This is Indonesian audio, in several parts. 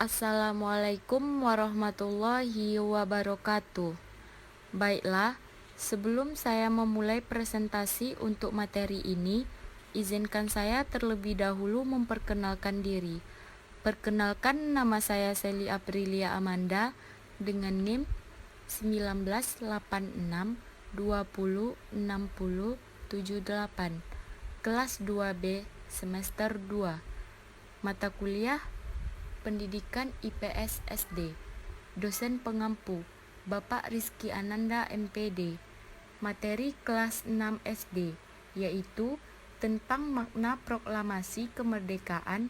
Assalamualaikum warahmatullahi wabarakatuh. Baiklah, sebelum saya memulai presentasi untuk materi ini, izinkan saya terlebih dahulu memperkenalkan diri. Perkenalkan, nama saya Sally Aprilia Amanda dengan NIM 1986206078, kelas 2B semester 2. Mata kuliah Pendidikan IPS SD. Dosen pengampu Bapak Rizky Ananda MPD. Materi kelas 6 SD, yaitu tentang makna proklamasi kemerdekaan,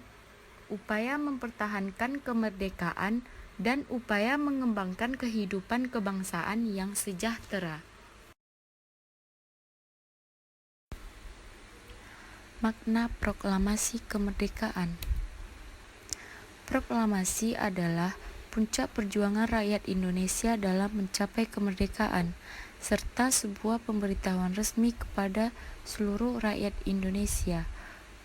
upaya mempertahankan kemerdekaan, dan upaya mengembangkan kehidupan kebangsaan yang sejahtera. Makna proklamasi kemerdekaan. Proklamasi adalah puncak perjuangan rakyat Indonesia dalam mencapai kemerdekaan, serta sebuah pemberitahuan resmi kepada seluruh rakyat Indonesia.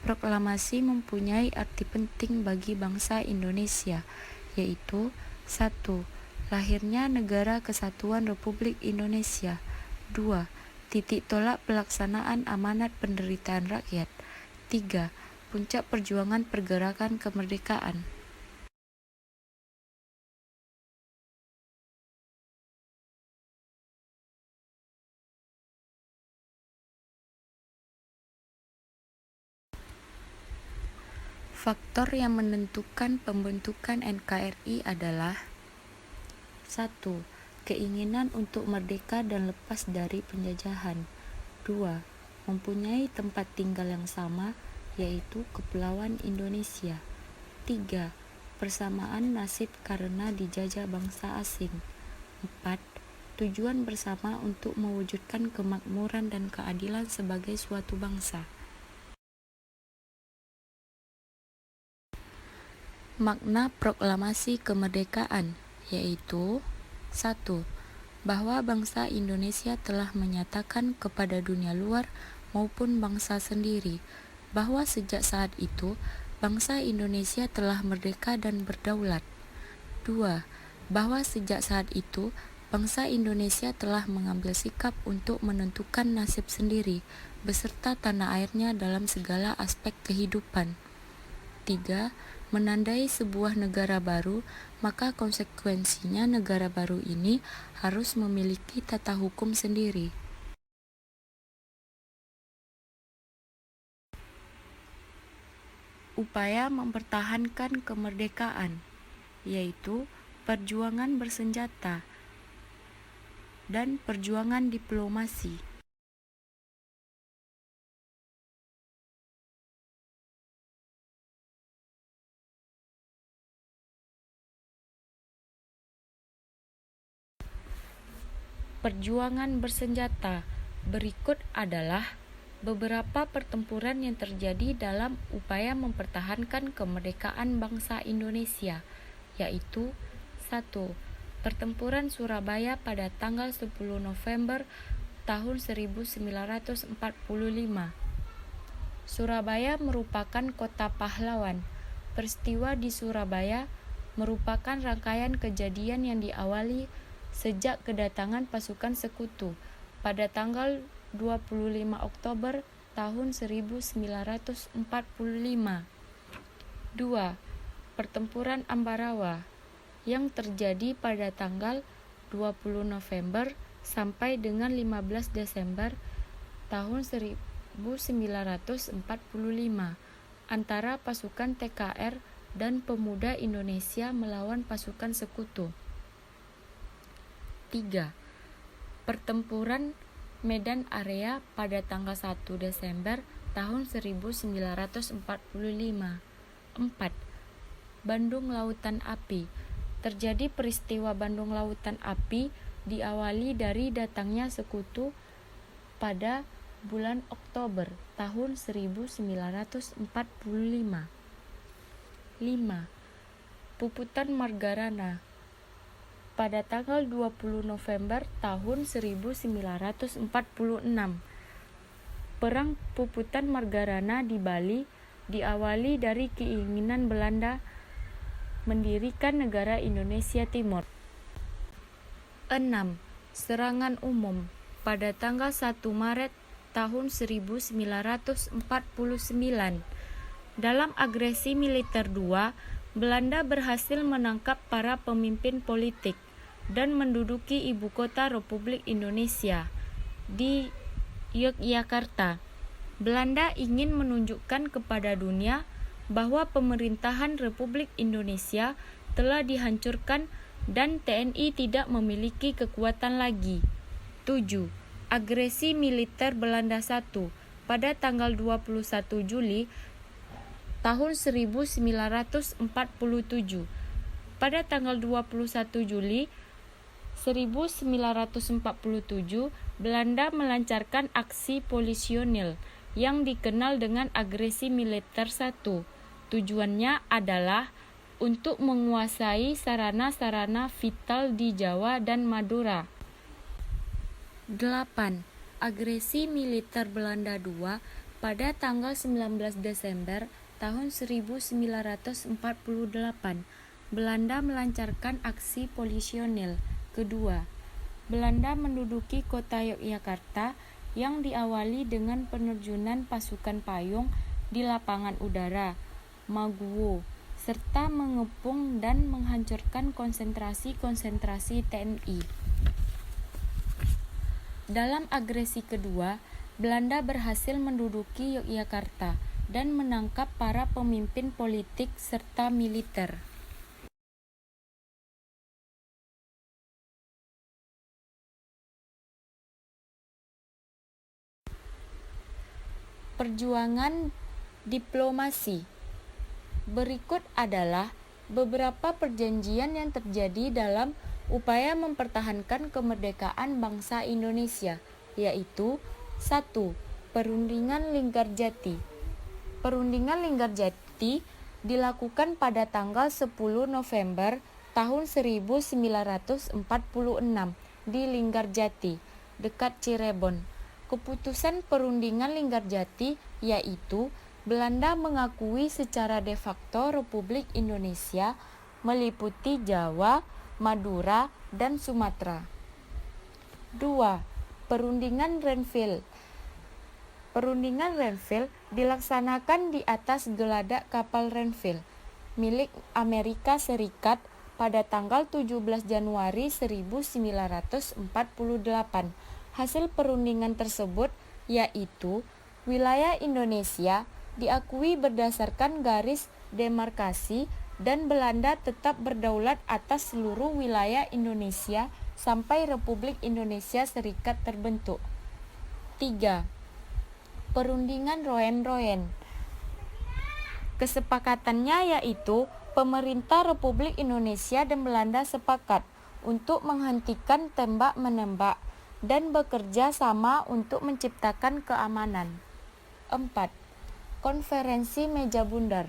Proklamasi mempunyai arti penting bagi bangsa Indonesia, yaitu 1. Lahirnya Negara Kesatuan Republik Indonesia. 2. Titik tolak pelaksanaan amanat penderitaan rakyat. 3. Puncak perjuangan pergerakan kemerdekaan. Faktor yang menentukan pembentukan NKRI adalah 1. Keinginan untuk merdeka dan lepas dari penjajahan. 2. Mempunyai tempat tinggal yang sama, yaitu Kepulauan Indonesia. 3. Persamaan nasib karena dijajah bangsa asing. 4. Tujuan bersama untuk mewujudkan kemakmuran dan keadilan sebagai suatu bangsa. Makna proklamasi kemerdekaan, yaitu 1. Bahwa bangsa Indonesia telah menyatakan kepada dunia luar maupun bangsa sendiri bahwa sejak saat itu bangsa Indonesia telah merdeka dan berdaulat. 2. Bahwa sejak saat itu bangsa Indonesia telah mengambil sikap untuk menentukan nasib sendiri beserta tanah airnya dalam segala aspek kehidupan. 3. Menandai sebuah negara baru, maka konsekuensinya negara baru ini harus memiliki tata hukum sendiri. Upaya mempertahankan kemerdekaan, yaitu perjuangan bersenjata dan perjuangan diplomasi. Perjuangan bersenjata berikut adalah beberapa pertempuran yang terjadi dalam upaya mempertahankan kemerdekaan bangsa Indonesia, yaitu 1. Pertempuran Surabaya pada tanggal 10 November tahun 1945. Surabaya merupakan kota pahlawan. Peristiwa di Surabaya merupakan rangkaian kejadian yang diawali sejak kedatangan pasukan sekutu pada tanggal 25 Oktober tahun 1945. 2. Pertempuran Ambarawa yang terjadi pada tanggal 20 November sampai dengan 15 Desember tahun 1945 antara pasukan TKR dan pemuda Indonesia melawan pasukan sekutu. 3. Pertempuran Medan Area pada tanggal 1 Desember tahun 1945. 4. Bandung Lautan Api. Terjadi peristiwa Bandung Lautan Api diawali dari datangnya sekutu pada bulan Oktober tahun 1945. 5. Puputan Margarana pada tanggal 20 November tahun 1946. Perang Puputan Margarana di Bali diawali dari keinginan Belanda mendirikan negara Indonesia Timur. 6. Serangan umum pada tanggal 1 Maret tahun 1949. Dalam agresi militer 2, Belanda berhasil menangkap para pemimpin politik dan menduduki ibu kota Republik Indonesia di Yogyakarta. Belanda ingin menunjukkan kepada dunia bahwa pemerintahan Republik Indonesia telah dihancurkan dan TNI tidak memiliki kekuatan lagi. 7. Agresi militer Belanda 1 pada tanggal 21 Juli tahun 1947. Pada tanggal 21 Juli 1947, Belanda melancarkan aksi polisionil yang dikenal dengan agresi militer 1. Tujuannya adalah untuk menguasai sarana-sarana vital di Jawa dan Madura. 8. Agresi militer Belanda 2 pada tanggal 19 Desember tahun 1948. Belanda melancarkan aksi polisionil kedua. Belanda menduduki kota Yogyakarta yang diawali dengan penerjunan pasukan payung di lapangan udara Maguwo serta mengepung dan menghancurkan konsentrasi-konsentrasi TNI. Dalam agresi kedua, Belanda berhasil menduduki Yogyakarta dan menangkap para pemimpin politik serta militer. Perjuangan diplomasi. Berikut adalah beberapa perjanjian yang terjadi dalam upaya mempertahankan kemerdekaan bangsa Indonesia, yaitu 1. Perundingan Linggarjati. Perundingan Linggarjati dilakukan pada tanggal 10 November tahun 1946 di Linggarjati, dekat Cirebon. Keputusan perundingan Linggarjati yaitu Belanda mengakui secara de facto Republik Indonesia meliputi Jawa, Madura, dan Sumatera. 2. Perundingan Renville. Perundingan Renville dilaksanakan di atas geladak kapal Renville milik Amerika Serikat pada tanggal 17 Januari 1948. Hasil perundingan tersebut yaitu wilayah Indonesia diakui berdasarkan garis demarkasi dan Belanda tetap berdaulat atas seluruh wilayah Indonesia sampai Republik Indonesia Serikat terbentuk. 3. Perundingan Roen-Roen. Kesepakatannya yaitu pemerintah Republik Indonesia dan Belanda sepakat untuk menghentikan tembak-menembak dan bekerja sama untuk menciptakan keamanan. 4. Konferensi Meja Bundar.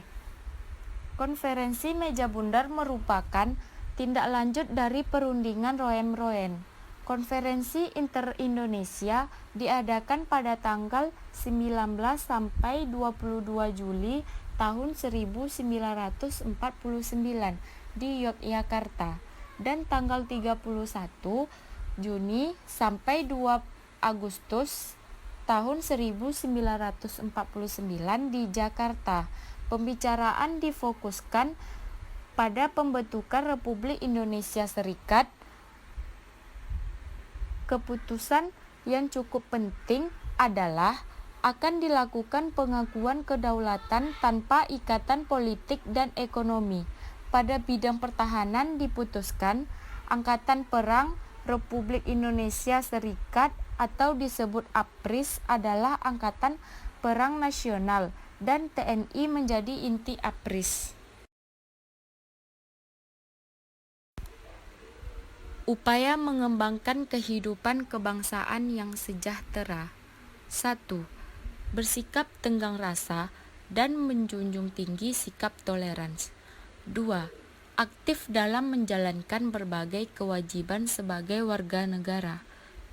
Konferensi Meja Bundar merupakan tindak lanjut dari perundingan Roen-Roen. Konferensi Inter-Indonesia diadakan pada tanggal 19 sampai 22 Juli tahun 1949 di Yogyakarta dan tanggal 31 Juni sampai 2 Agustus tahun 1949 di Jakarta. Pembicaraan difokuskan pada pembentukan Republik Indonesia Serikat. Keputusan yang cukup penting adalah akan dilakukan pengakuan kedaulatan tanpa ikatan politik dan ekonomi. Pada bidang pertahanan diputuskan Angkatan Perang Republik Indonesia Serikat atau disebut APRIS adalah Angkatan Perang Nasional dan TNI menjadi inti APRIS. Upaya mengembangkan kehidupan kebangsaan yang sejahtera. 1. Bersikap tenggang rasa dan menjunjung tinggi sikap toleransi. 2. Aktif dalam menjalankan berbagai kewajiban sebagai warga negara.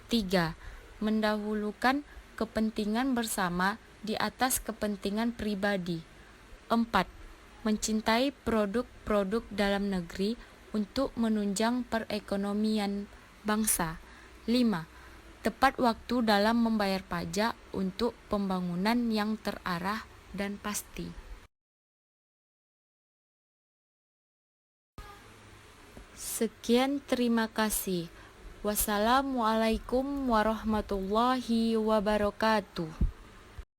3. Mendahulukan kepentingan bersama di atas kepentingan pribadi. 4. mencintai produk-produk dalam negeri untuk menunjang perekonomian bangsa. 5. Tepat waktu dalam membayar pajak untuk pembangunan yang terarah dan pasti. Sekian, terima kasih. Wassalamualaikum warahmatullahi wabarakatuh.